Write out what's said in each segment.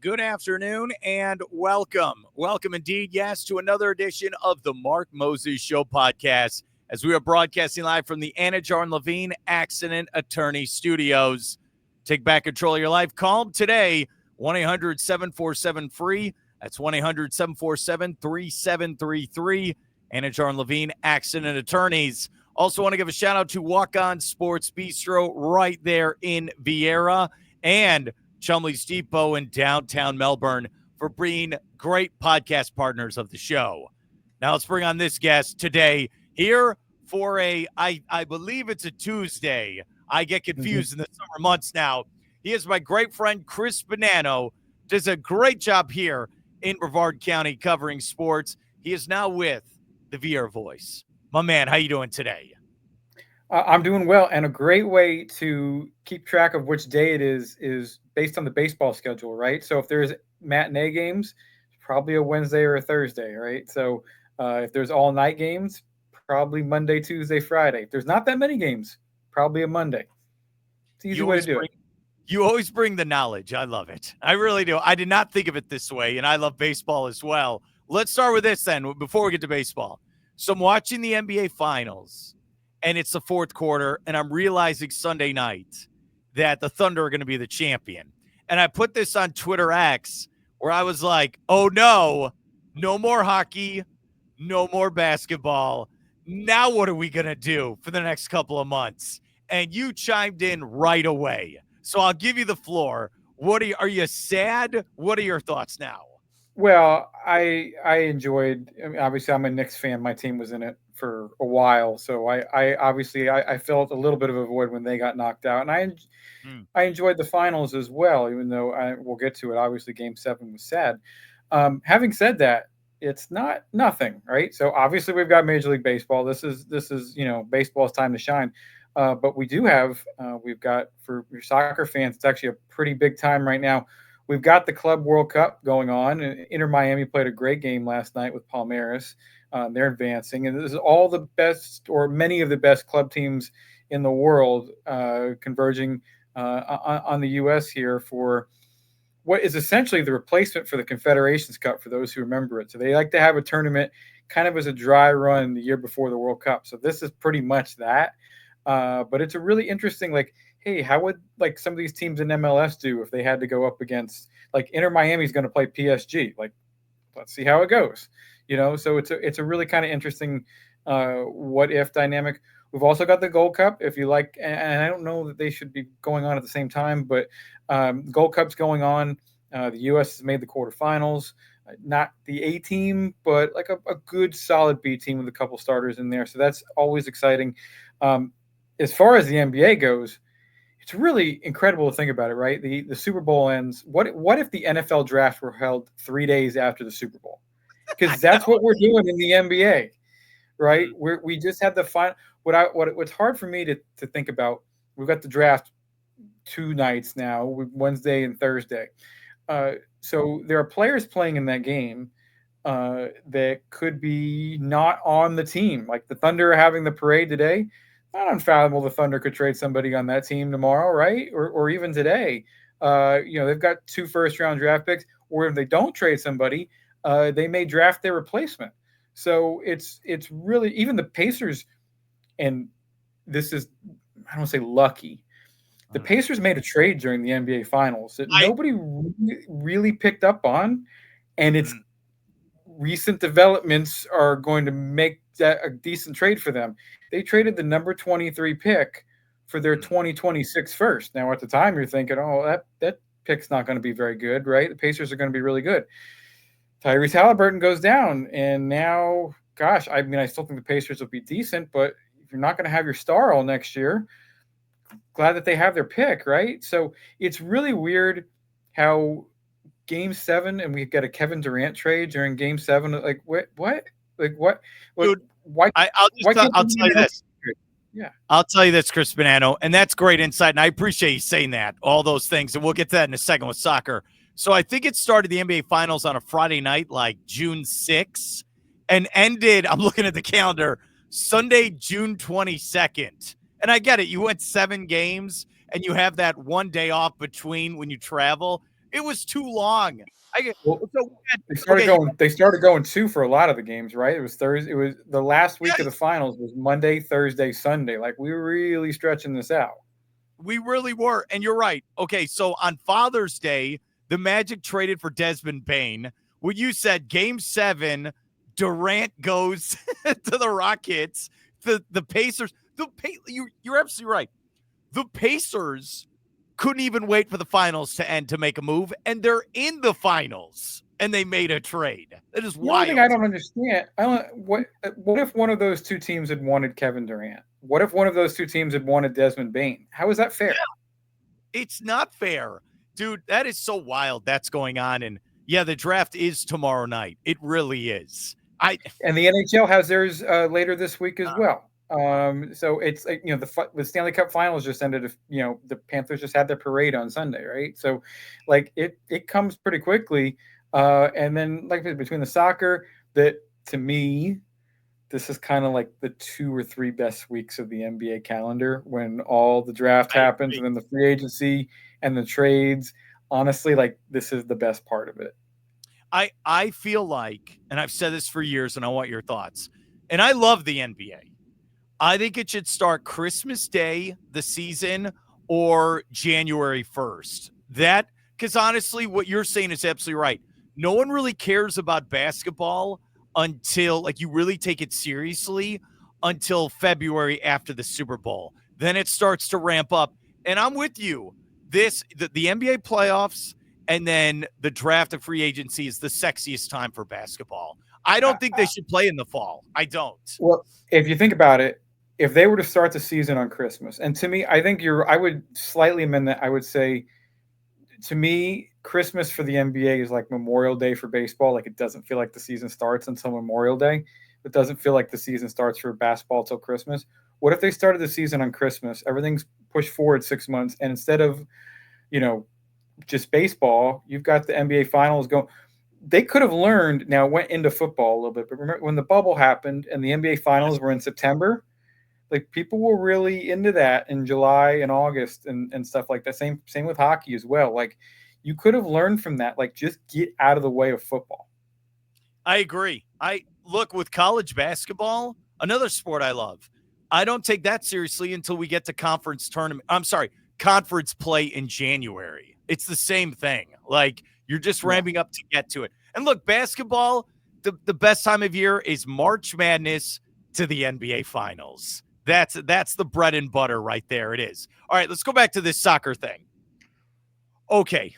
Good afternoon and welcome. Welcome indeed, yes, to another edition of the Mark Moses Show podcast as we are broadcasting live from the Anidjar and Levine Accident Attorney Studios. Take back control of your life. Call them today, 1-800-747-FREE. That's 1-800-747-3733. Anidjar and Levine Accident Attorneys. Also want to give a shout out to Walk On Sports Bistreaux right there in Vieira and Chumley's Depot in downtown Melbourne for being great podcast partners of the show. Now let's bring on this guest today here for I believe it's a Tuesday. I get confused in the summer months now. He is my great friend, Chris Bonanno, does a great job here in Brevard County covering sports. He is now with the VR Voice. My man, how you doing today? I'm doing well, and a great way to keep track of which day it is based on the baseball schedule, right? So if there's matinee games, it's probably a Wednesday or a Thursday, right? So if there's all-night games, probably Monday, Tuesday, Friday. If there's not that many games, probably a Monday. It's an easy way to do it. You always bring the knowledge. I love it. I really do. I did not think of it this way, and I love baseball as well. Let's start with this then before we get to baseball. So I'm watching the NBA Finals, and it's the fourth quarter, and I'm realizing Sunday night that the Thunder are going to be the champion. And I put this on Twitter X where I was like, oh, no more hockey, no more basketball. Now what are we going to do for the next couple of months? And you chimed in right away. So I'll give you the floor. Are you sad? What are your thoughts now? Well, I enjoyed. I mean, obviously, I'm a Knicks fan. My team was in it for a while, so I felt a little bit of a void when they got knocked out, and I enjoyed the finals as well. Even though we'll get to it. Obviously, Game 7 was sad. Having said that, it's not nothing, right? So obviously, we've got Major League Baseball. This is baseball's time to shine. But we've got for your soccer fans, it's actually a pretty big time right now. We've got the Club World Cup going on. Inter Miami played a great game last night with Palmeiras. They're advancing. And this is all the best or many of the best club teams in the world converging on the U.S. here for what is essentially the replacement for the Confederations Cup, for those who remember it. So they like to have a tournament kind of as a dry run the year before the World Cup. So this is pretty much that. But it's a really interesting, hey, how would some of these teams in MLS do if they had to go up against Inter Miami's going to play PSG? Let's see how it goes. So it's a really kind of interesting what if dynamic. We've also got the Gold Cup, if you like, and I don't know that they should be going on at the same time, but Gold Cup's going on. The U.S. has made the quarterfinals. Not the A team, but a good solid B team with a couple starters in there. So that's always exciting. As far as the NBA goes, it's really incredible to think about it, right? The Super Bowl ends. What if the NFL draft were held 3 days after the Super Bowl? Because that's what we're doing in the NBA, right? We just had the final. What's hard for me to think about. We've got the draft 2 nights now, Wednesday and Thursday. So there are players playing in that game that could be not on the team. Like the Thunder are having the parade today. Not unfathomable the Thunder could trade somebody on that team tomorrow, right? Or even today. They've got 2 first-round draft picks. Or if they don't trade somebody, they may draft their replacement. So it's really, even the Pacers, and this is, I don't want to say lucky. The Pacers made a trade during the NBA Finals that nobody really picked up on, and it's recent developments are going to make that a decent trade for them. They traded the number 23 pick for their 2026 first. Now, at the time, you're thinking, oh, that pick's not going to be very good, right? The Pacers are going to be really good. Tyrese Haliburton goes down, and now, gosh, I mean, I still think the Pacers will be decent, but if you're not going to have your star all next year, glad that they have their pick, right? So it's really weird how Game 7, and we've got a Kevin Durant trade during Game 7. What? Dude, why? I'll tell you this. Yeah. I'll tell you this, Chris Bonanno, and that's great insight, and I appreciate you saying that, all those things, and we'll get to that in a second with soccer. So I think it started the NBA Finals on a Friday night, like June 6th, and ended, I'm looking at the calendar, Sunday, June 22nd. And I get it. You went 7 games, and you have that one day off between when you travel. It was too long. Well, So they okay, started going 2 for a lot of the games, right? It was Thursday. It was the last week of the yes, finals was Monday, Thursday, Sunday. Like we were really stretching this out. we really were. And you're right. Okay, so on Father's Day, the Magic traded for Desmond Bain. What you said, Game 7, Durant goes to the Rockets. The Pacers. You're absolutely right. The Pacers couldn't even wait for the finals to end to make a move, and they're in the finals, and they made a trade. That is The only thing I wild. don't understand, what if one of those two teams had wanted Kevin Durant? What if one of those two teams had wanted Desmond Bain? How is that Yeah, fair? it's not fair. Dude, that is so wild that's going on. And yeah, the draft is tomorrow night. It really is. And the NHL has theirs later this week as well. So it's like the Stanley Cup Finals just ended. The Panthers just had their parade on Sunday, right? So, like it comes pretty quickly, and then like between the soccer, that to me, this is kind of like the 2 or 3 best weeks of the NBA calendar when all the draft I happens agree. and then the free agency and the trades. Honestly, like this is the best part of it. I feel like, and I've said this for years, and I want your thoughts. And I love the NBA. I think it should start Christmas Day, the season, or January 1st. Because honestly, what you're saying is absolutely right. No one really cares about basketball until, like, you really take it seriously until February after the Super Bowl. Then it starts to ramp up. And I'm with you. The NBA playoffs and then the draft of free agency is the sexiest time for basketball. I don't think they should play in the fall. I don't. Well, if you think about it, if they were to start the season on Christmas, and to me, I would slightly amend that. I would say, to me, Christmas for the NBA is like Memorial Day for baseball. Like it doesn't feel like the season starts until Memorial Day. It doesn't feel like the season starts for basketball till Christmas. What if they started the season on Christmas? Everything's pushed forward 6 months, and instead of you know just baseball, you've got the NBA Finals going. They could have learned. Now it went into football a little bit, but remember when the bubble happened and the NBA Finals were in September? Like people were really into that in July and August and stuff like that. Same with hockey as well. Like you could have learned from that. Like just get out of the way of football. I agree. I look with college basketball, another sport I love. I don't take that seriously until we get to conference tournament. I'm sorry, conference play in January. It's the same thing. Like you're just Yeah. ramping up to get to it. And look, basketball, the best time of year is March Madness to the NBA Finals. That's the bread and butter right there. It is. All right, let's go back to this soccer thing. Okay,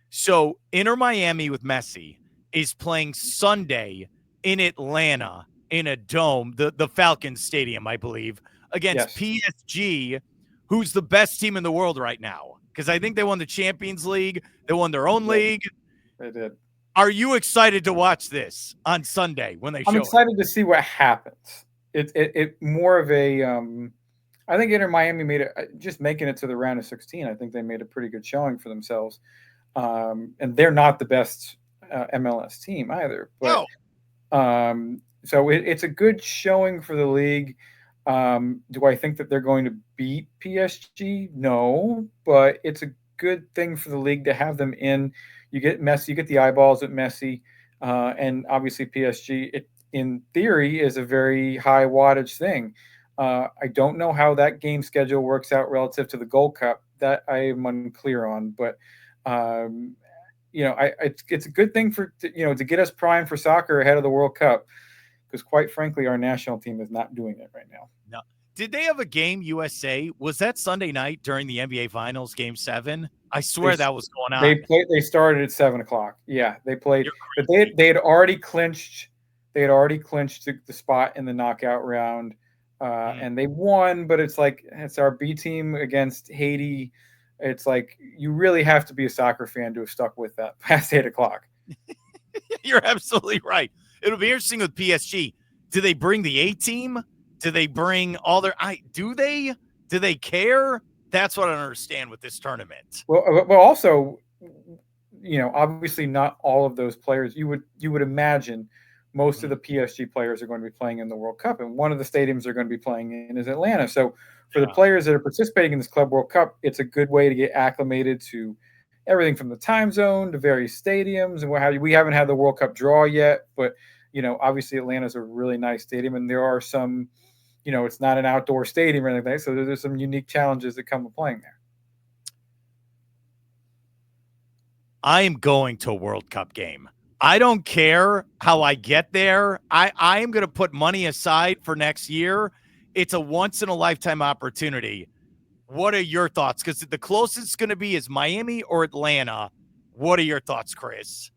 so Inter Miami with Messi is playing Sunday in Atlanta in a dome, the Falcons Stadium, I believe, against Yes. PSG, who's the best team in the world right now. Because I think they won the Champions League, they won their They own did. league. They did. Are you excited to watch this on Sunday when they I'm show it? excited to see what happens. It more of a. I think Inter Miami made it just making it to the round of 16. I think they made a pretty good showing for themselves, and they're not the best MLS team either. But No. so it's a good showing for the league. Do I think that they're going to beat PSG? No, but it's a good thing for the league to have them in. You get Messi, you get the eyeballs at Messi, and obviously PSG. It in theory is a very high wattage thing. I don't know how that game schedule works out relative to the Gold Cup. That I am unclear on, but um, it's a good thing to get us primed for soccer ahead of the World Cup because quite frankly, our national team is not doing it right now. No. Did they have a game USA? Was that Sunday night during the NBA Finals, Game 7? I They swear that was going they on. played. They started at 7 o'clock. Yeah, they played, You're but crazy. they had already clinched. They had already clinched the spot in the knockout round, Mm. and they won. But it's like it's our B team against Haiti. It's like you really have to be a soccer fan to have stuck with that past 8 o'clock. You're absolutely right. It'll be interesting with PSG. Do they bring the A team? Do they bring all their do they? Do they care? That's what I don't understand with this tournament. Well, also, obviously not all of those players. You would imagine most of Mm. the PSG players are going to be playing in the World Cup, and one of the stadiums they're going to be playing in is Atlanta. So, for the Yeah. players that are participating in this Club World Cup, it's a good way to get acclimated to everything from the time zone to various stadiums and what have you. We haven't had the World Cup draw yet, but obviously Atlanta's a really nice stadium, and there are some, it's not an outdoor stadium or anything, so there's some unique challenges that come with playing there. I am going to a World Cup game. I don't care how I get there. I am going to put money aside for next year. It's a once in a lifetime opportunity. What are your thoughts? Because the closest it's going to be is Miami or Atlanta. What are your thoughts, Chris?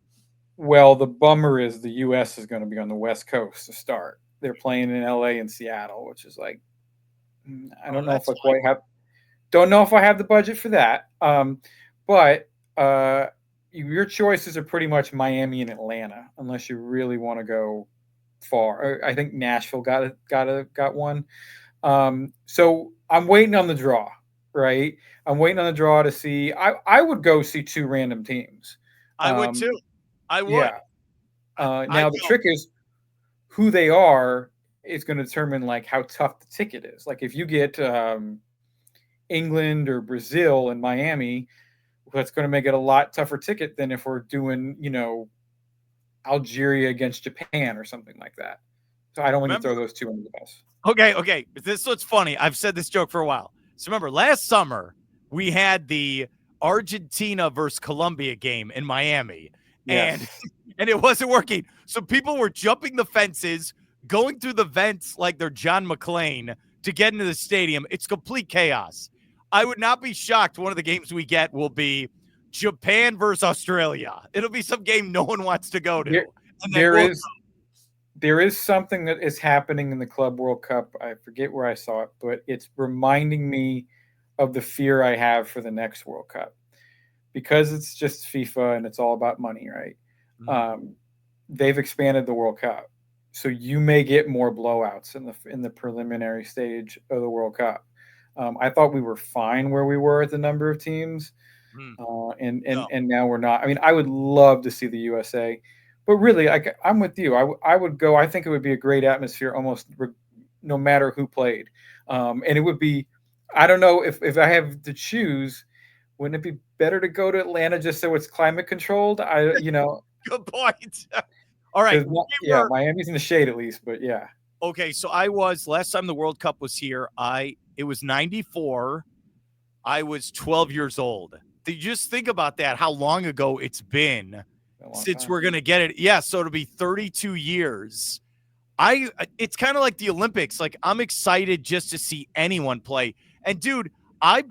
Well, the bummer is the U.S. is going to be on the West Coast to start. They're playing in L.A. and Seattle, which is like, I don't know if I quite have. Don't know if I have the budget for that. But your choices are pretty much Miami and Atlanta, unless you really want to go far. I think Nashville got one. So I'm waiting on the draw, right? I'm waiting on the draw to see. I would go see two random teams. I would too. I would. Yeah. Now the trick is who they are is going to determine like how tough the ticket is. Like if you get England or Brazil and Miami, that's going to make it a lot tougher ticket than if we're doing, Algeria against Japan or something like that. So I don't want to throw those two under the bus. Okay. This is what's funny. I've said this joke for a while. So remember, last summer we had the Argentina versus Colombia game in Miami, and it wasn't working. So people were jumping the fences, going through the vents like they're John McClane to get into the stadium. It's complete chaos. I would not be shocked one of the games we get will be Japan versus Australia. It'll be some game no one wants to go to. There is something that is happening in the Club World Cup. I forget where I saw it, but it's reminding me of the fear I have for the next World Cup. Because it's just FIFA and it's all about money, right? Mm-hmm. They've expanded the World Cup. So you may get more blowouts in the preliminary stage of the World Cup. I thought we were fine where we were at the number of teams, and now we're not. I mean, I would love to see the USA, but really, I'm with you. I would go. I think it would be a great atmosphere, almost no matter who played, and it would be. I don't know if I have to choose. Wouldn't it be better to go to Atlanta just so it's climate controlled? Good point. All right. Miami's in the shade at least, but yeah. Okay, so last time the World Cup was here, it was 94. I was 12 years old. You just think about that, how long ago it's been since we're going to get it. Yeah, so it'll be 32 years. It's kind of like the Olympics. Like, I'm excited just to see anyone play. And dude, I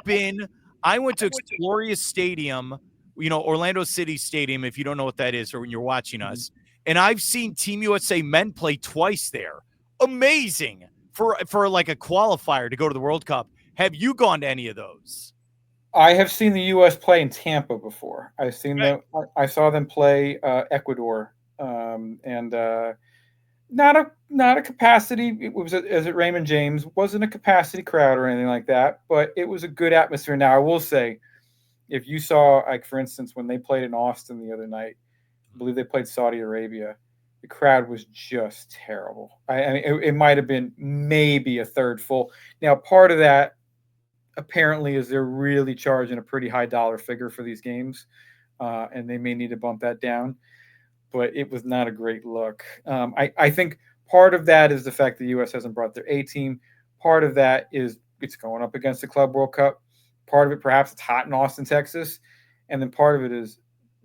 went to Exploria Stadium, Orlando City Stadium, if you don't know what that is or when you're watching us. And I've seen Team USA men play twice there. Amazing for like a qualifier to go to the World Cup. Have you gone to any of those? I have seen the U.S. play in Tampa before. I saw them play Ecuador, and not a capacity. It was at Raymond James. Wasn't a capacity crowd or anything like that, but it was a good atmosphere. Now I will say, if you saw, like for instance, when they played in Austin the other night, I believe they played Saudi Arabia. The crowd was just terrible. I mean, it might have been maybe a third full. Now, part of that apparently is they're really charging a pretty high dollar figure for these games, and they may need to bump that down. But it was not a great look. I think part of that is the fact the U.S. hasn't brought their A team. Part of that is it's going up against the Club World Cup. Part of it, perhaps, it's hot in Austin, Texas, and then part of it is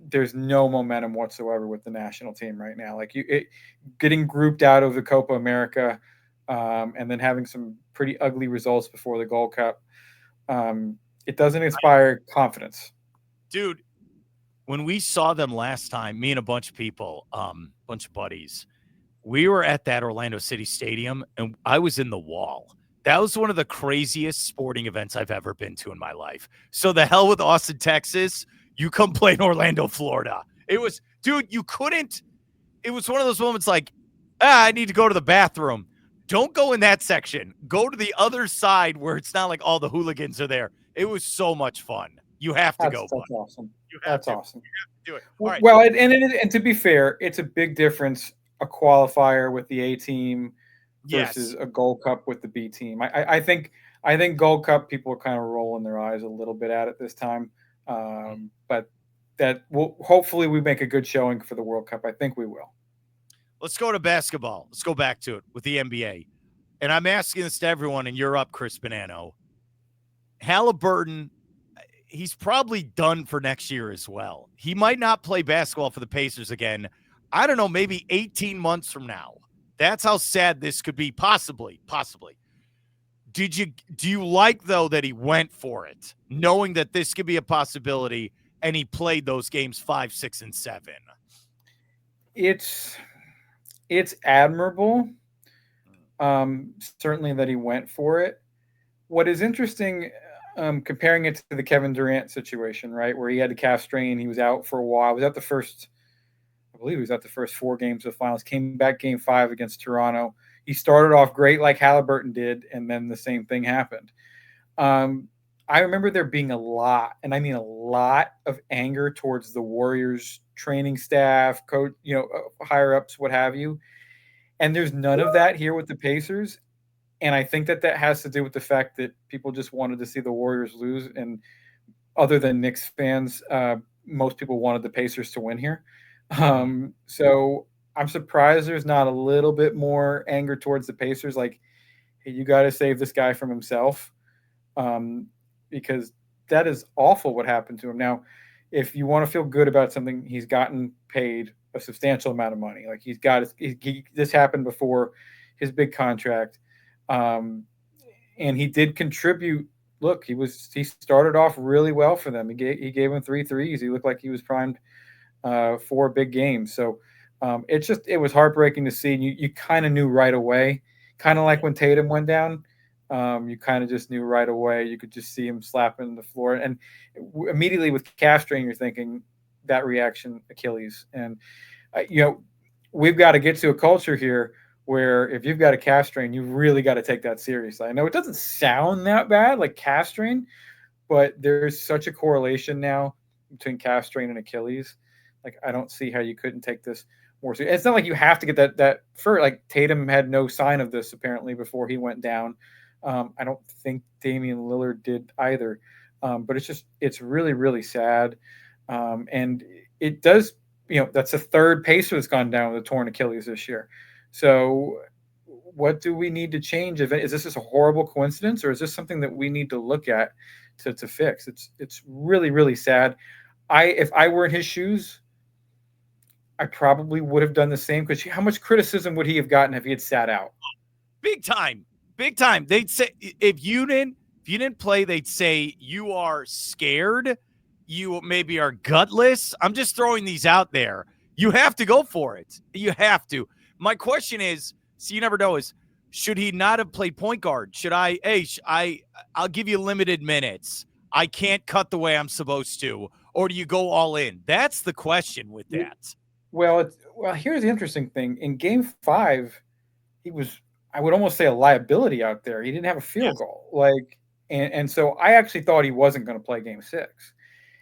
there's no momentum whatsoever with the national team right now. Like getting grouped out of the Copa America, and then having some pretty ugly results before the Gold Cup. It doesn't inspire confidence. Dude, when we saw them last time, me and a bunch of people, bunch of buddies, we were at that Orlando City Stadium, and I was in the wall. That was one of the craziest sporting events I've ever been to in my life. So the hell with Austin, Texas. You come play in Orlando, Florida. It was, dude, you couldn't. It was one of those moments like, I need to go to the bathroom. Don't go in that section. Go to the other side where it's not like all the hooligans are there. It was so much fun. You have to go. That's awesome. That's awesome. You have to do it. All right. Well, and to be fair, it's a big difference, a qualifier with the A team versus a Gold Cup with the B team. I think Gold Cup people are kind of rolling their eyes a little bit at it this time. But that will hopefully we make a good showing for the World Cup. I think we will. Let's go to basketball. Let's go back to it with the NBA. And I'm asking this to everyone, and you're up, Chris Bonanno. Haliburton, he's probably done for next year as well. He might not play basketball for the Pacers again. I don't know, maybe 18 months from now. That's how sad this could be, possibly. Do you like, though, that he went for it, knowing that this could be a possibility, and he played those games 5, 6, and 7? It's admirable. Certainly that he went for it. What is interesting, comparing it to the Kevin Durant situation, right, where he had the calf strain, he was out for a while. I believe he was at the first 4 games of the finals. Came back Game 5 against Toronto. He started off great like Haliburton did, and then the same thing happened. I remember there being a lot, and I mean a lot, of anger towards the Warriors training staff, coach, higher ups, what have you. And there's none of that here with the Pacers. And I think that has to do with the fact that people just wanted to see the Warriors lose. And other than Knicks fans, most people wanted the Pacers to win here. So I'm surprised there's not a little bit more anger towards the Pacers. Like, hey, you got to save this guy from himself, because that is awful what happened to him. Now, if you want to feel good about something, he's gotten paid a substantial amount of money. Like this happened before his big contract, and he did contribute. Look, he started off really well for them. He gave him 3 threes. He looked like he was primed for a big game. So it was heartbreaking to see. You kind of knew right away, kind of like when Tatum went down. You kind of just knew right away. You could just see him slapping the floor, and immediately with calf strain, you're thinking that reaction, Achilles. And we've got to get to a culture here where if you've got a calf strain, you've really got to take that seriously. I know it doesn't sound that bad, like calf strain, but there's such a correlation now between calf strain and Achilles. Like, I don't see how you couldn't take this more seriously. It's not like you have to get that for, like, Tatum had no sign of this apparently before he went down. I don't think Damian Lillard did either. But it's really, really sad. And it does, that's the third Pacer that's gone down with a torn Achilles this year. So what do we need to change? Is this just a horrible coincidence, or is this something that we need to look at to fix? It's really, really sad. If I were in his shoes, I probably would have done the same, because how much criticism would he have gotten if he had sat out? Big time. They'd say if you didn't play, they'd say you are scared. You maybe are gutless. I'm just throwing these out there. You have to go for it. You have to. My question is, so you never know, is should he not have played point guard? Should I'll give you limited minutes. I can't cut the way I'm supposed to. Or do you go all in? That's the question with that. Well, here's the interesting thing. In Game 5, he was, I would almost say, a liability out there. He didn't have a field goal. And so I actually thought he wasn't going to play Game 6.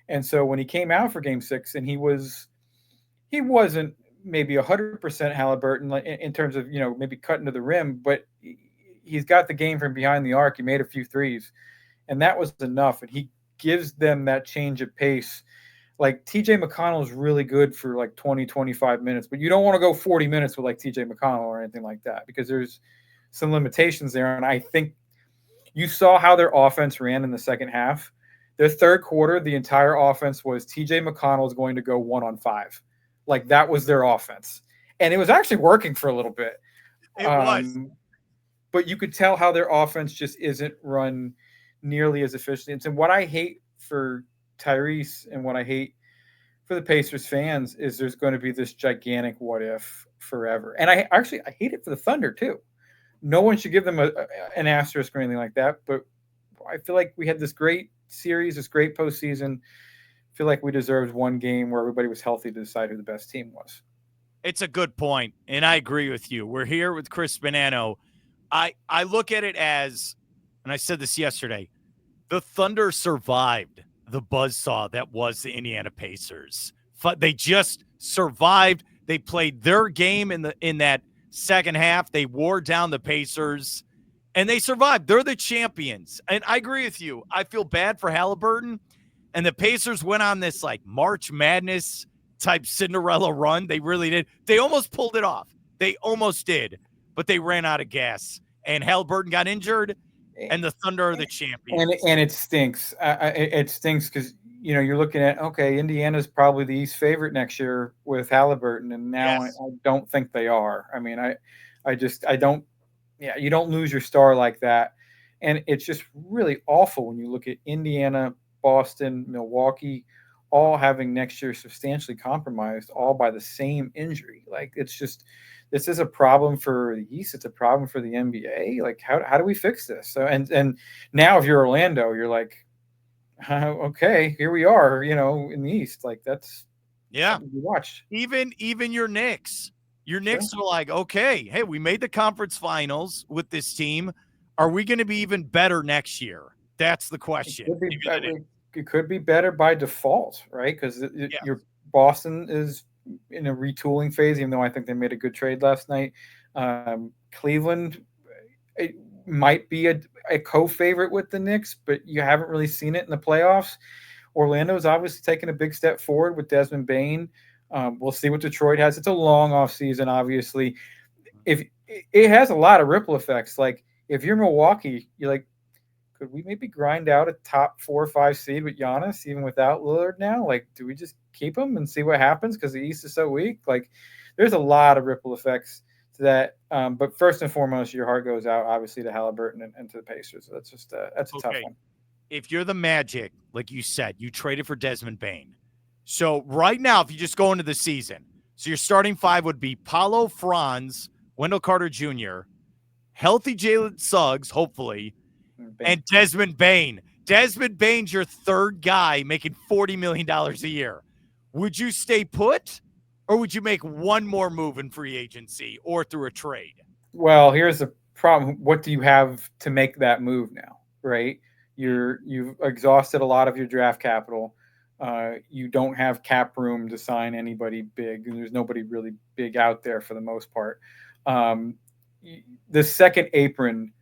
And so when he came out for Game 6, and he wasn't maybe 100% Haliburton in terms of, maybe cutting to the rim, but he's got the game from behind the arc. He made a few threes, and that was enough. And he gives them that change of pace. Like, TJ McConnell is really good for like 20, 25 minutes, but you don't want to go 40 minutes with like TJ McConnell or anything like that, because there's some limitations there. And I think you saw how their offense ran in the second half. Their third quarter, the entire offense was TJ McConnell is going to go 1-on-5. Like, that was their offense. And it was actually working for a little bit. It was. But you could tell how their offense just isn't run nearly as efficiently. And so what I hate for Tyrese and what I hate for the Pacers fans is there's going to be this gigantic what if forever. And I hate it for the Thunder too. No one should give them an asterisk or anything like that. But I feel like we had this great series, this great postseason. I feel like we deserved one game where everybody was healthy to decide who the best team was. It's a good point, and I agree with you. We're here with Chris Bonanno. I look at it as, and I said this yesterday, the Thunder survived the buzzsaw that was the Indiana Pacers. They just survived. They played their game in that second half. They wore down the Pacers, and they survived. They're the champions. And I agree with you. I feel bad for Haliburton. And the Pacers went on this like March Madness type Cinderella run. They really did. They almost pulled it off. They almost did, but they ran out of gas. And Haliburton got injured, and the Thunder are the champions. And it stinks. It stinks because you're looking at, okay, Indiana's probably the East favorite next year with Haliburton, and now Yes. I don't think they are. I mean, I don't. Yeah, you don't lose your star like that, and it's just really awful when you look at Indiana, Boston, Milwaukee, all having next year substantially compromised, all by the same injury. Like, it's just, this is a problem for the East. It's a problem for the NBA. Like, how do we fix this? So and now if you're Orlando, you're like, okay, here we are, in the East. Like, that's something you watch. Even your Knicks. Your Knicks are like, okay, hey, we made the conference finals with this team. Are we going to be even better next year? That's the question. It could be better by default, right? Because your Boston is in a retooling phase, even though I think they made a good trade last night. Cleveland, it might be a co-favorite with the Knicks, but you haven't really seen it in the playoffs. Orlando's obviously taken a big step forward with Desmond Bane. We'll see what Detroit has. It's a long off season, obviously. If it has a lot of ripple effects, like if you're Milwaukee, you're like, could we maybe grind out a top 4 or 5 seed with Giannis, even without Lillard now? Like, do we just keep him and see what happens because the East is so weak? Like, there's a lot of ripple effects to that. But first and foremost, your heart goes out, obviously, to Haliburton and to the Pacers. So that's just that's a tough one. If you're the Magic, like you said, you traded for Desmond Bane. So right now, if you just go into the season, so your starting 5 would be Paolo, Franz, Wendell Carter Jr., healthy Jalen Suggs, hopefully, and Desmond Bane. Desmond Bane's your third guy making $40 million a year. Would you stay put, or would you make one more move in free agency or through a trade? Well, here's the problem. What do you have to make that move now, right? You've exhausted a lot of your draft capital. You don't have cap room to sign anybody big, and there's nobody really big out there for the most part. The second apron,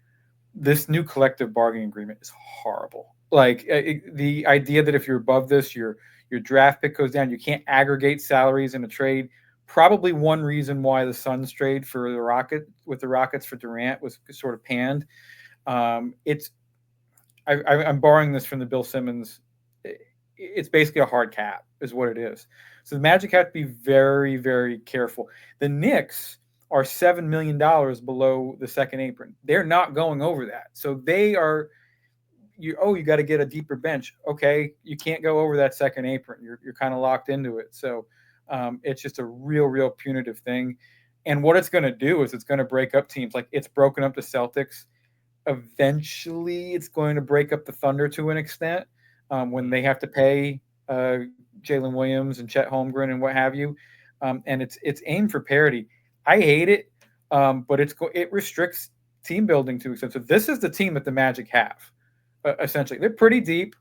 this new collective bargaining agreement is horrible. Like, the idea that if you're above this, your draft pick goes down. You can't aggregate salaries in a trade. Probably one reason why the Suns trade for the Rockets for Durant was sort of panned. I'm borrowing this from the Bill Simmons. It's basically a hard cap is what it is. So the Magic have to be very, very careful. The Knicks are $7 million below the second apron. They're not going over that. So they are, you got to get a deeper bench. Okay, you can't go over that second apron. You're kind of locked into it. So it's just a real punitive thing. And what it's going to do is it's going to break up teams. Like, it's broken up the Celtics. Eventually, it's going to break up the Thunder to an extent when they have to pay Jalen Williams and Chet Holmgren and what have you. And it's aimed for parity. I hate it, but it restricts team building to an extent. So this is the team that the Magic have, essentially. They're pretty deep.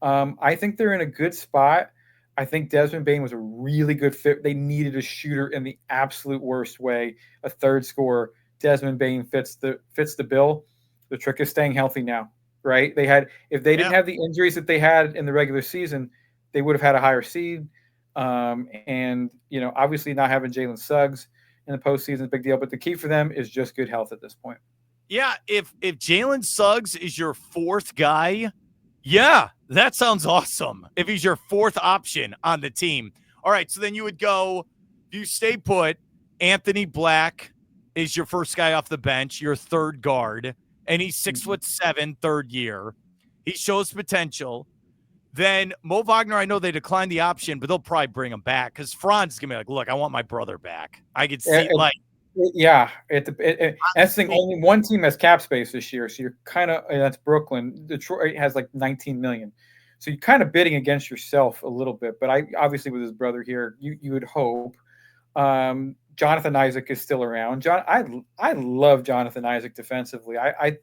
I think they're in a good spot. I think Desmond Bane was a really good fit. They needed a shooter in the absolute worst way, a third scorer. Desmond Bane fits the bill. The trick is staying healthy now, right? If they didn't have the injuries that they had in the regular season, they would have had a higher seed. And obviously not having Jalen Suggs in the postseason is a big deal. But the key for them is just good health at this point. Yeah, if Jalen Suggs is your fourth guy, yeah, that sounds awesome. If he's your fourth option on the team. All right, so then you would go, you stay put, Anthony Black is your first guy off the bench, your third guard, and he's 6'7", third year. He shows potential. Then Mo Wagner, I know they declined the option, but they'll probably bring him back because Franz is going to be like, look, I want my brother back. I could see that's the thing. Only one team has cap space this year, so you're kind of, that's Brooklyn. Detroit has like 19 million, so you're kind of bidding against yourself a little bit. But I obviously with his brother here, you would hope. Jonathan Isaac is still around. I love Jonathan Isaac defensively. I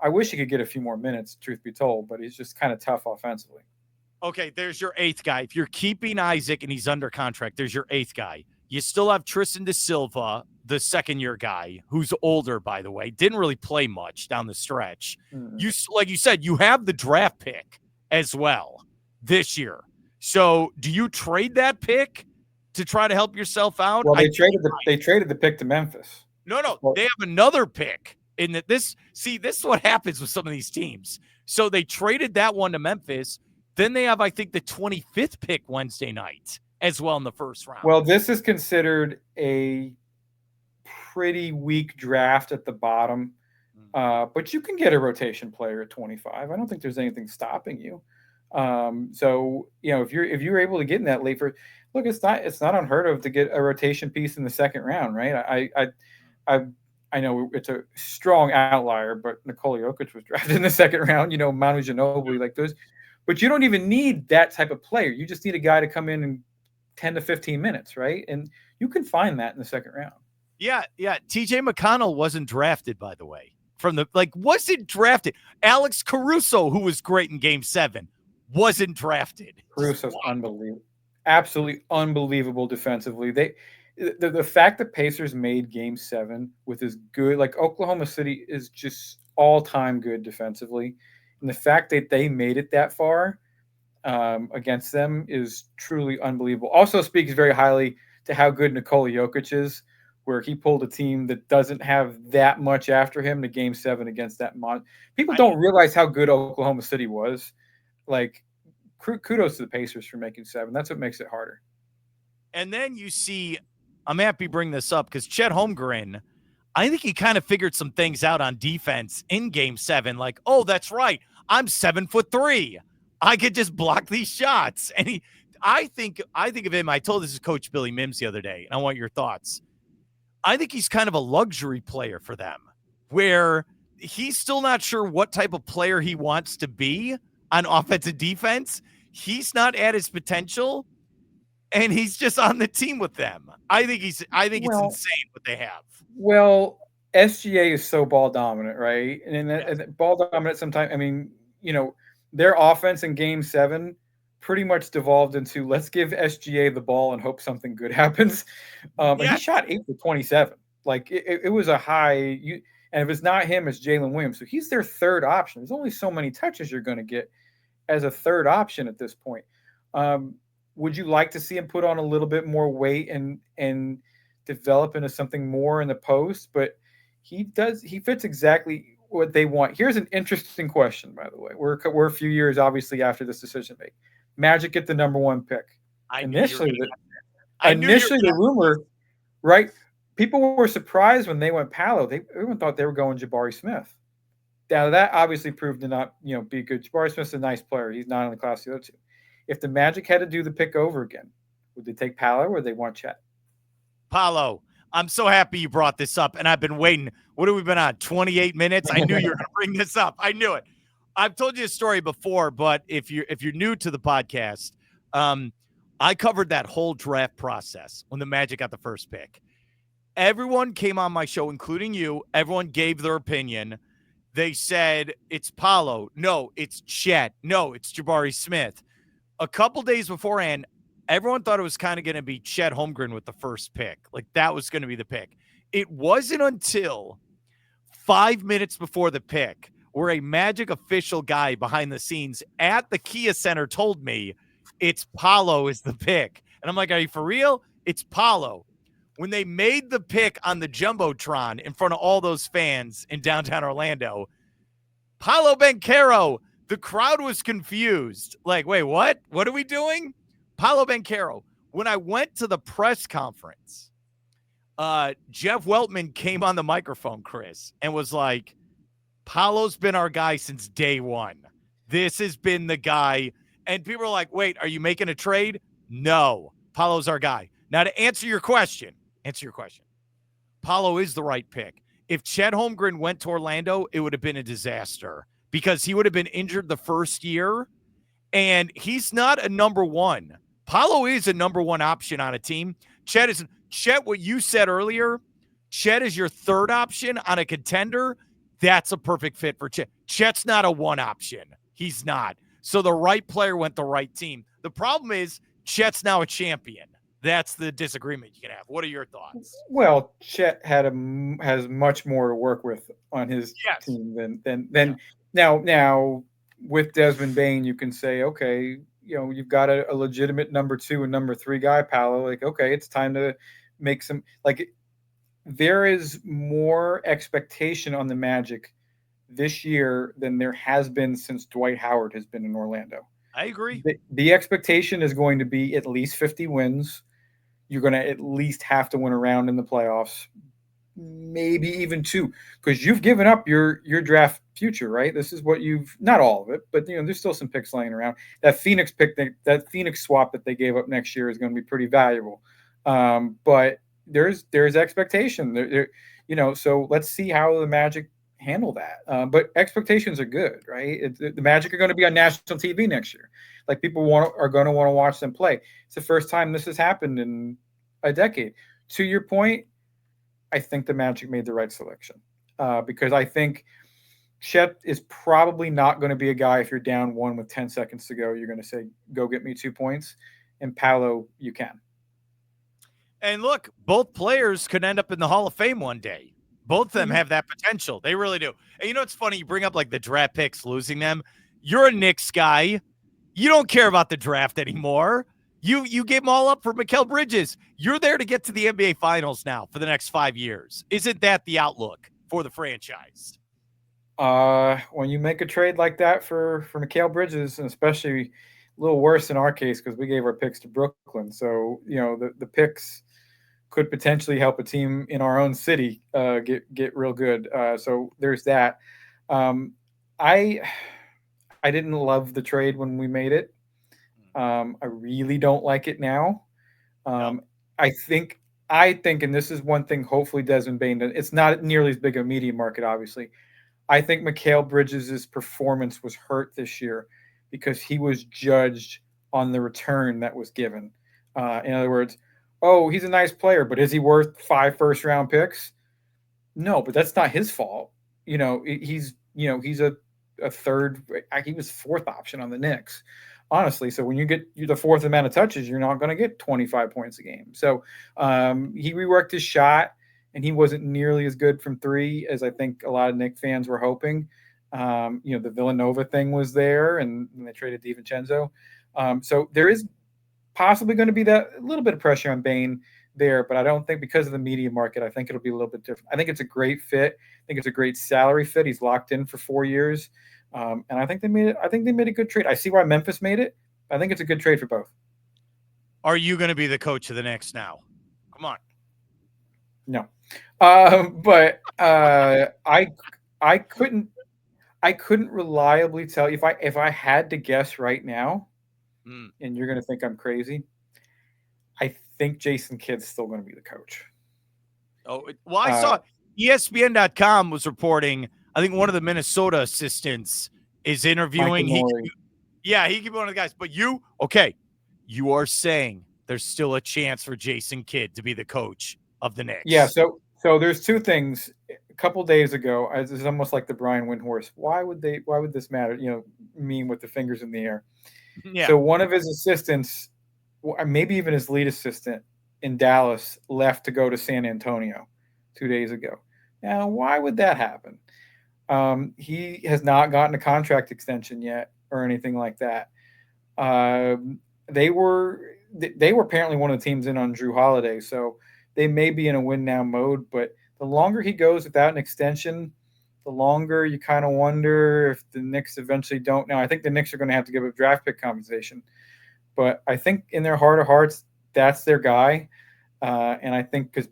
wish he could get a few more minutes, truth be told, but he's just kind of tough offensively. Okay, there's your eighth guy. If you're keeping Isaac and he's under contract, there's your eighth guy. You still have Tristan Da Silva, the second-year guy, who's older, by the way. Didn't really play much down the stretch. Like you said, you have the draft pick as well. this year. So do you trade that pick to try to help yourself out? Well, they traded the pick to Memphis. No, they have another pick. In that this is what happens with some of these teams. So they traded that one to Memphis. Then they have, I think, the 25th pick Wednesday night as well in the first round. Well, this is considered a pretty weak draft at the bottom, but you can get a rotation player at 25. I don't think there's anything stopping you. So if you're able to get in that late for, look, it's not unheard of to get a rotation piece in the second round, right? I know it's a strong outlier, but Nikola Jokic was drafted in the second round. Manu Ginobili, like those, but you don't even need that type of player. You just need a guy to come in 10 to 15 minutes, right? And you can find that in the second round. Yeah. TJ McConnell wasn't drafted, by the way. Wasn't drafted. Alex Caruso, who was great in Game 7, wasn't drafted. Caruso's unbelievable. Absolutely unbelievable defensively. The fact that Pacers made Game 7 with as good, like Oklahoma City is just all-time good defensively. And the fact that they made it that far against them is truly unbelievable. Also speaks very highly to how good Nikola Jokic is, where he pulled a team that doesn't have that much after him to Game 7 against that People don't realize how good Oklahoma City was. Like, kudos to the Pacers for making 7. That's what makes it harder. And then you see, I'm happy to bring this up because Chet Holmgren, I think he kind of figured some things out on defense in Game 7. Like, oh, that's right, I'm 7'3". I could just block these shots. And I think of him. I told this to Coach Billy Mims the other day, and I want your thoughts. I think he's kind of a luxury player for them, where he's still not sure what type of player he wants to be on offense and defense. He's not at his potential, and he's just on the team with them. I think it's insane what they have. Well, SGA is so ball dominant, right? And ball dominant sometimes, I mean, their offense in Game 7 pretty much devolved into, let's give SGA the ball and hope something good happens. And he shot 8 for 27. Like, it was a high. And if it's not him, it's Jalen Williams. So he's their third option. There's only so many touches you're going to get as a third option at this point. Would you like to see him put on a little bit more weight and develop into something more in the post? But he fits exactly what they want. Here's an interesting question, by the way. We're a few years, obviously, after this decision making. Magic get the number 1 pick. Initially, the rumor, right? People were surprised when they went Paolo. Everyone thought they were going Jabari Smith. Now, that obviously proved to not, be good. Jabari Smith's a nice player. He's not in the class of the other two. If the Magic had to do the pick over again, would they take Paolo or would they want Chet? Paolo. I'm so happy you brought this up, and I've been waiting. What have we been on, 28 minutes? I knew you were going to bring this up. I knew it. I've told you a story before, but if you're new to the podcast, I covered that whole draft process when the Magic got the first pick. Everyone came on my show, including you. Everyone gave their opinion. They said, it's Paolo. No, it's Chet. No, it's Jabari Smith. A couple days beforehand, everyone thought it was kind of going to be Chet Holmgren with the first pick. Like, that was going to be the pick. It wasn't until 5 minutes before the pick where a Magic official guy behind the scenes at the Kia Center told me it's Paolo is the pick. And I'm like, are you for real? It's Paolo. When they made the pick on the Jumbotron in front of all those fans in downtown Orlando, Paolo Banchero, the crowd was confused. Like, wait, what? What are we doing? Paolo Banchero. When I went to the press conference, Jeff Weltman came on the microphone, Chris, and was like, Paolo's been our guy since day one. This has been the guy. And people are like, wait, are you making a trade? No, Paolo's our guy. Now, to answer your question, Paolo is the right pick. If Chet Holmgren went to Orlando, it would have been a disaster because he would have been injured the first year, and he's not a number 1. Paolo is a number 1 option on a team. Chet, what you said earlier, Chet is your third option on a contender. That's a perfect fit for Chet. Chet's not a 1 option. He's not. So the right player went the right team. The problem is Chet's now a champion. That's the disagreement you can have. What are your thoughts? Well, Chet has much more to work with on his team than now with Desmond Bane. You can say, okay, you've got a legitimate number 2 and number 3 guy, Paolo. Like, okay, it's time to make some like there is more expectation on the Magic this year than there has been since Dwight Howard has been in Orlando. I agree. The expectation is going to be at least 50 wins. You're going to at least have to win a round in the playoffs, maybe even 2, because you've given up your draft future, right? This is what you've not all of it, but there's still some picks laying around. That Phoenix pick, that Phoenix swap that they gave up next year is going to be pretty valuable. But there's expectation there, so let's see how the Magic handle that. But expectations are good, right? The Magic are going to be on national TV next year. Like people are going to want to watch them play. It's the first time this has happened in a decade. To your point, I think the Magic made the right selection because I think Chet is probably not going to be a guy if you're down 1 with 10 seconds to go. You're going to say, "Go get me 2 points," and Paolo, you can. And look, both players could end up in the Hall of Fame one day. Both of them have that potential. They really do. And it's funny. You bring up like the draft picks, losing them. You're a Knicks guy. You don't care about the draft anymore. You gave them all up for Mikal Bridges. You're there to get to the NBA Finals now for the next 5 years. Isn't that the outlook for the franchise? When you make a trade like that for Mikal Bridges, and especially a little worse in our case because we gave our picks to Brooklyn, so the picks could potentially help a team in our own city get real good. So there's that. I didn't love the trade when we made it. I really don't like it now. No. I think, and this is one thing. Hopefully, Desmond Bane. It's not nearly as big a media market, obviously. I think Mikal Bridges' performance was hurt this year because he was judged on the return that was given. In other words, oh, he's a nice player, but is he worth 5 first-round picks? No, but that's not his fault. He's a third. He was 4th option on the Knicks, honestly. So when you get the 4th amount of touches, you're not going to get 25 points a game. So he reworked his shot, and he wasn't nearly as good from 3 as I think a lot of Knicks fans were hoping. The Villanova thing was there, and they traded DiVincenzo. So there is possibly going to be that a little bit of pressure on Bane there, but I don't think because of the media market, I think it'll be a little bit different. I think it's a great fit. I think it's a great salary fit. He's locked in for 4 years. And I think they made it. I think they made a good trade. I see why Memphis made it. I think it's a good trade for both. Are you going to be the coach of the Knicks now? Come on. No. But I couldn't reliably tell if I had to guess right now, and you're going to think I'm crazy. I think Jason Kidd's still going to be the coach. Oh, well, I saw ESPN.com was reporting. I think one of the Minnesota assistants is interviewing. He could be one of the guys. But you are saying there's still a chance for Jason Kidd to be the coach of the Knicks. Yeah. So there's 2 things. A couple days ago, it's almost like the Brian Windhorst. Why would this matter? Mean with the fingers in the air. Yeah. So one of his assistants, maybe even his lead assistant in Dallas, left to go to San Antonio 2 days ago. Now, why would that happen? He has not gotten a contract extension yet or anything like that. They were apparently one of the teams in on Drew Holiday, so they may be in a win now mode. But the longer he goes without an extension, the longer you kind of wonder if the Knicks eventually don't. Now, I think the Knicks are going to have to give up draft pick compensation, but I think in their heart of hearts, that's their guy. And I think because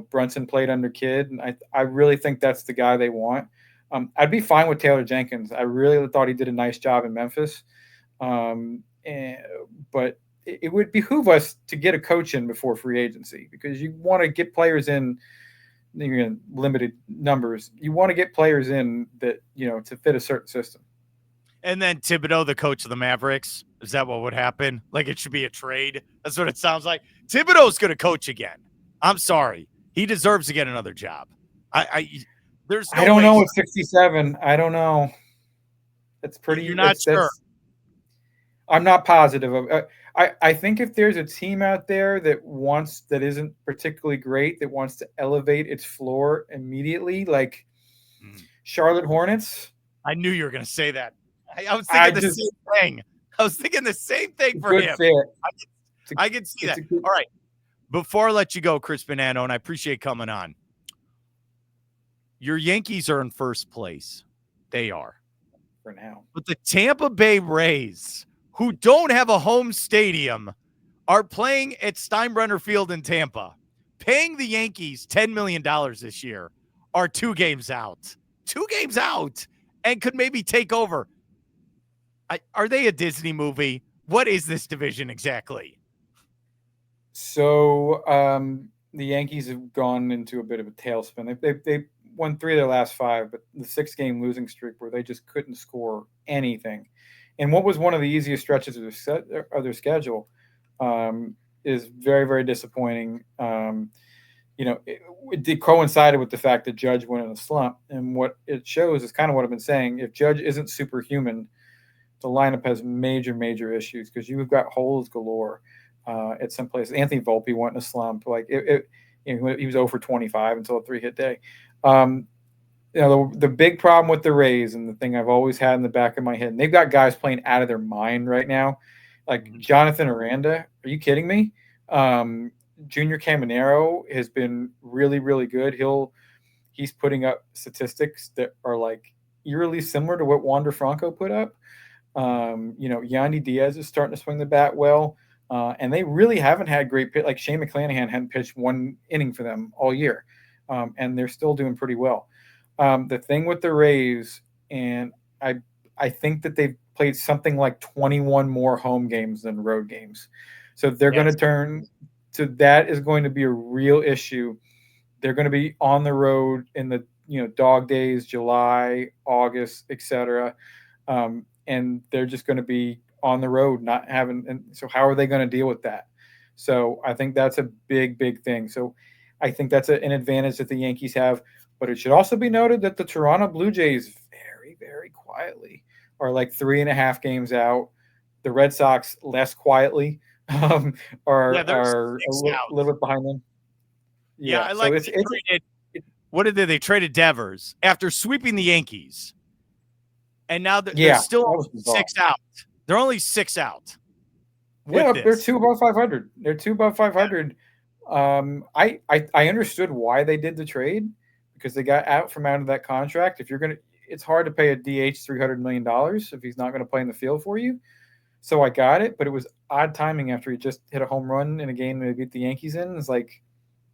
Brunson played under Kidd, and I really think that's the guy they want. I'd be fine with Taylor Jenkins. I really thought he did a nice job in Memphis. But it would behoove us to get a coach in before free agency because you want to get players in limited numbers. You want to get players in that, to fit a certain system. And then Thibodeau, the coach of the Mavericks, is that what would happen? Like it should be a trade? That's what it sounds like. Thibodeau's going to coach again. I'm sorry. He deserves to get another job. There's no I don't know at 67. I don't know. It's pretty. You're not sure. I'm not positive. I think if there's a team out there that isn't particularly great, that wants to elevate its floor immediately, like Charlotte Hornets. I knew you were going to say that. I was thinking the same thing. I was thinking the same thing for Good him. fit. I can see that. All right. Before I let you go, Chris Bonanno, and I appreciate coming on. Your Yankees are in first place. They are. For now. But the Tampa Bay Rays, who don't have a home stadium, are playing at Steinbrenner Field in Tampa, paying the Yankees $10 million this year, are 2 games out. 2 games out, and could maybe take over. Are they a Disney movie? What is this division exactly? So the Yankees have gone into a bit of a tailspin. They won 3 of their last 5, but the 6-game losing streak where they just couldn't score anything. And what was one of the easiest stretches of their schedule is very, very disappointing. It coincided with the fact that Judge went in a slump. And what it shows is kind of what I've been saying. If Judge isn't superhuman, the lineup has major, major issues because you've got holes galore at some places. Anthony Volpe went in a slump. Like he was 0 for 25 until a 3-hit day. The big problem with the Rays, and the thing I've always had in the back of my head, and they've got guys playing out of their mind right now, like Jonathan Aranda. Are you kidding me? Junior Caminero has been really, really good. He's putting up statistics that are like eerily similar to what Wander Franco put up. Yandy Diaz is starting to swing the bat well. And they really haven't had great pitch. Like Shane McClanahan hadn't pitched 1 inning for them all year. And they're still doing pretty well. The thing with the Rays, and I think that they've played something like 21 more home games than road games. So they're going to turn to that is going to be a real issue. They're going to be on the road in the dog days, July, August, etc. And they're just going to be on the road, not having. And so how are they going to deal with that? So I think that's a big, big thing. So I think that's an advantage that the Yankees have. But it should also be noted that the Toronto Blue Jays very, very quietly are like 3.5 games out. The Red Sox less quietly are a little bit behind them. Yeah, I like what did they traded Devers after sweeping the Yankees. And now they're still 6 out. They're only 6 out. They're 2 above 500. They're 2 above 500. I understood why they did the trade because they got out of that contract. It's hard to pay a DH $300 million if he's not going to play in the field for you. So I got it, but it was odd timing after he just hit a home run in a game they beat the Yankees in. It's like,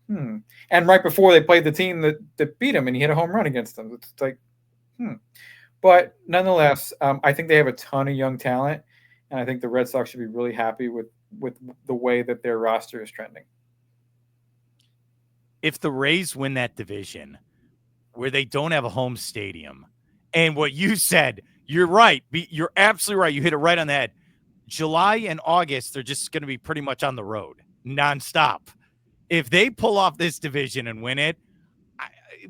And right before they played the team that beat him and he hit a home run against them. It's like, But nonetheless, I think they have a ton of young talent, and I think the Red Sox should be really happy with the way that their roster is trending. If the Rays win that division where they don't have a home stadium, and what you said, you're right. You're absolutely right. You hit it right on the head. July and August, they're just going to be pretty much on the road, nonstop. If they pull off this division and win it,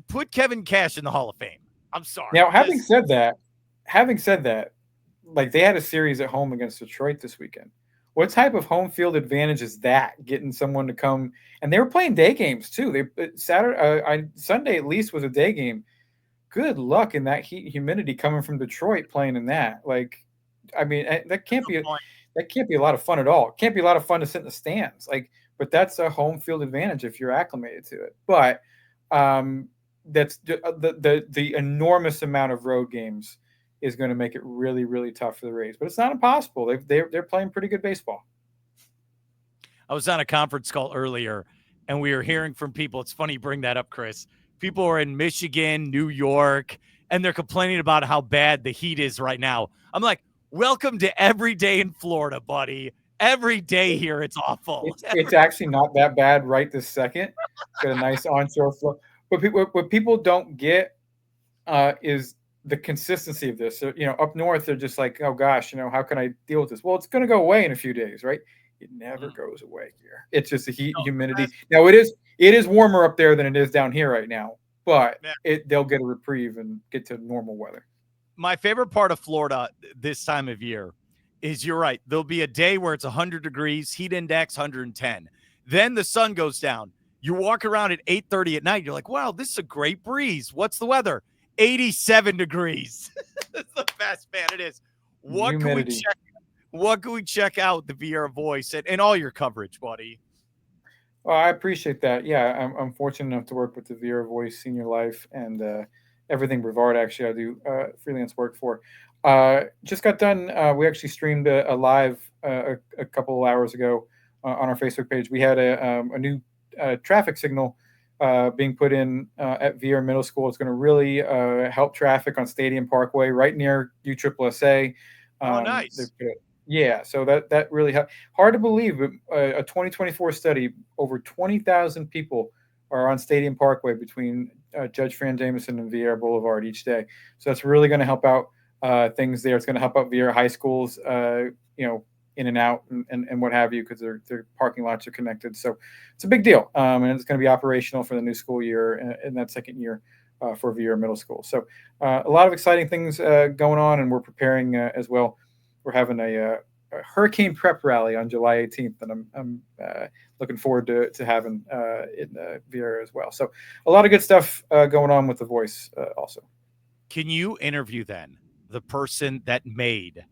put Kevin Cash in the Hall of Fame. I'm sorry. Now, having said that, like they had a series at home against Detroit this weekend. What type of home field advantage is that? Getting someone to come, and they were playing day games too. Sunday at least was a day game. Good luck in that heat and humidity coming from Detroit playing in that. Like, I mean, that can't be a lot of fun at all. It can't be a lot of fun to sit in the stands. Like, but that's a home field advantage if you're acclimated to it. But that's the enormous amount of road games is going to make it really, really tough for the Rays. But it's not impossible. They're playing pretty good baseball. I was on a conference call earlier, and we were hearing from people. It's funny you bring that up, Chris. People are in Michigan, New York, and they're complaining about how bad the heat is right now. I'm like, welcome to every day in Florida, buddy. Every day here, it's awful. It's actually not that bad right this second. Got a nice onshore flow. But what people don't get is the consistency of this. So, up north, they're just like, oh gosh, how can I deal with this? Well, it's going to go away in a few days, right? It never goes away here. It's just the heat and humidity. Now it is warmer up there than it is down here right now, but they'll get a reprieve and get to normal weather. My favorite part of Florida this time of year is you're right. There'll be a day where it's 100 degrees, heat index 110. Then the sun goes down. You walk around at 8:30 at night. You're like, wow, this is a great breeze. What's the weather? 87 degrees. That's the best, man. It is. What humidity. Can we check? What can we check out the Vieira voice and all your coverage, buddy? Well, I appreciate that. Yeah, I'm fortunate enough to work with the Vera Voice Senior Life and everything Brevard. Actually, I do freelance work for. Just got done. We actually streamed a live a couple of hours ago on our Facebook page. We had a new traffic signal being put in at Vera Middle School. It's going to really help traffic on Stadium Parkway, right near USSSA. Oh, They nice. put yeah, so that really hard to believe, but a 2024 study, over 20,000 people are on Stadium Parkway between Judge Fran Jameson and Vieira Boulevard each day. So that's really going to help out things there. It's going to help out Vieira high schools, in and out and what have you, because their parking lots are connected. So it's a big deal, and it's going to be operational for the new school year in that second year for Vieira Middle School. So a lot of exciting things going on, and we're preparing as well. We're having a hurricane prep rally on July 18th, and I'm looking forward to having in Vieira as well. So a lot of good stuff going on with the voice also. Can you interview then the person that made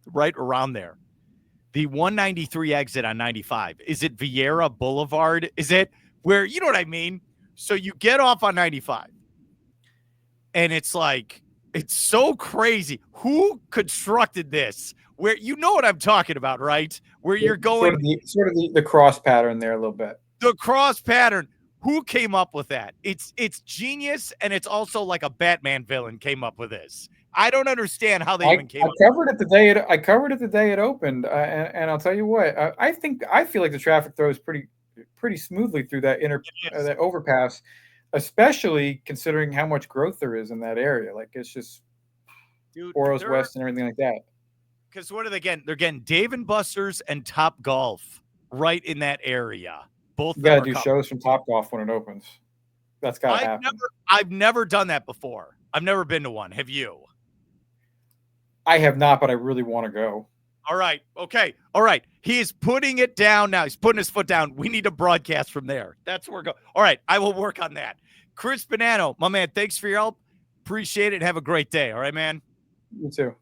right around there the 193 exit on 95? Is it Vieira Boulevard? Is it where, you know what I mean? So you get off on 95 and it's like, it's so crazy. Who constructed this? Where, you know what I'm talking about, right? Where you're going sort of the cross pattern there a little bit. The cross pattern. Who came up with that? It's genius, and it's also like a Batman villain came up with this. I don't understand how they even came up. I covered it the day it opened, and I'll tell you what. I feel like the traffic flows pretty smoothly through that that overpass, especially considering how much growth there is in that area. Like, it's just Boros West and everything like that. Because what are they getting? They're getting Dave and Buster's and Top Golf right in that area. Both you got to do shows from Top Golf when it opens. That's got to happen. I've never done that before. I've never been to one. Have you? I have not, but I really want to go. All right. Okay. All right. He is putting it down now. He's putting his foot down. We need a broadcast from there. That's where we're going. All right. I will work on that. Chris Bonanno, my man, thanks for your help. Appreciate it. Have a great day. All right, man. You too.